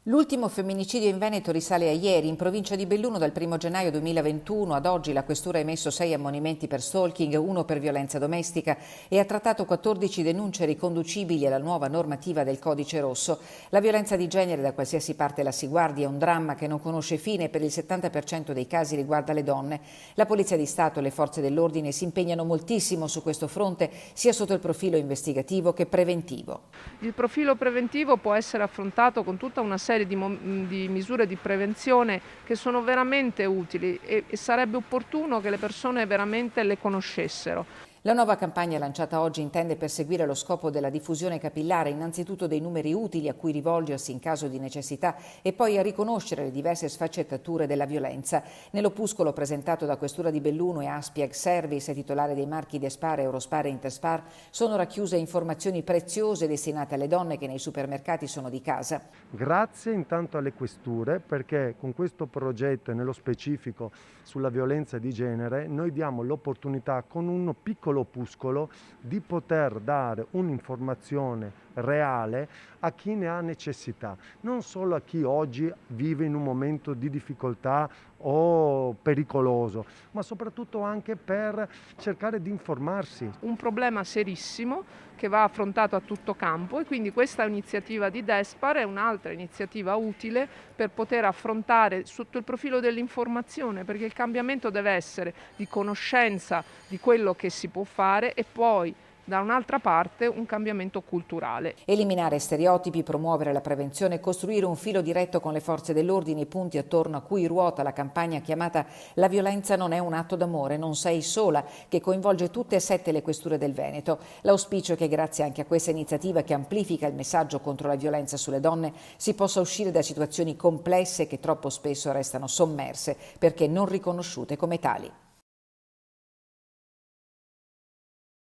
L'ultimo femminicidio in Veneto risale a ieri. In provincia di Belluno dal 1 gennaio 2021 ad oggi la questura ha emesso 6 ammonimenti per stalking, 1 per violenza domestica e ha trattato 14 denunce riconducibili alla nuova normativa del Codice Rosso. La violenza di genere da qualsiasi parte la si guardi è un dramma che non conosce fine e per il 70% dei casi riguarda le donne. La Polizia di Stato e le forze dell'ordine si impegnano moltissimo su questo fronte, sia sotto il profilo investigativo che preventivo. Il profilo preventivo può essere affrontato con tutta una serie di misure di prevenzione che sono veramente utili e sarebbe opportuno che le persone veramente le conoscessero. La nuova campagna lanciata oggi intende perseguire lo scopo della diffusione capillare, innanzitutto dei numeri utili a cui rivolgersi in caso di necessità e poi a riconoscere le diverse sfaccettature della violenza. Nell'opuscolo presentato da Questura di Belluno e Aspiag Service, titolare dei marchi Despar, Eurospar e Interspar, sono racchiuse informazioni preziose destinate alle donne che nei supermercati sono di casa. Grazie intanto alle questure, perché con questo progetto e nello specifico sulla violenza di genere noi diamo l'opportunità con un piccolo opuscolo di poter dare un'informazione reale a chi ne ha necessità, non solo a chi oggi vive in un momento di difficoltà o pericoloso, ma soprattutto anche per cercare di informarsi. Un problema serissimo che va affrontato a tutto campo e quindi questa iniziativa di Despar è un'altra iniziativa utile per poter affrontare sotto il profilo dell'informazione, perché il cambiamento deve essere di conoscenza di quello che si può fare e poi da un'altra parte un cambiamento culturale. Eliminare stereotipi, promuovere la prevenzione, costruire un filo diretto con le forze dell'ordine, i punti attorno a cui ruota la campagna chiamata La violenza non è un atto d'amore, non sei sola, che coinvolge tutte e 7 le questure del Veneto. L'auspicio è che grazie anche a questa iniziativa che amplifica il messaggio contro la violenza sulle donne si possa uscire da situazioni complesse che troppo spesso restano sommerse perché non riconosciute come tali.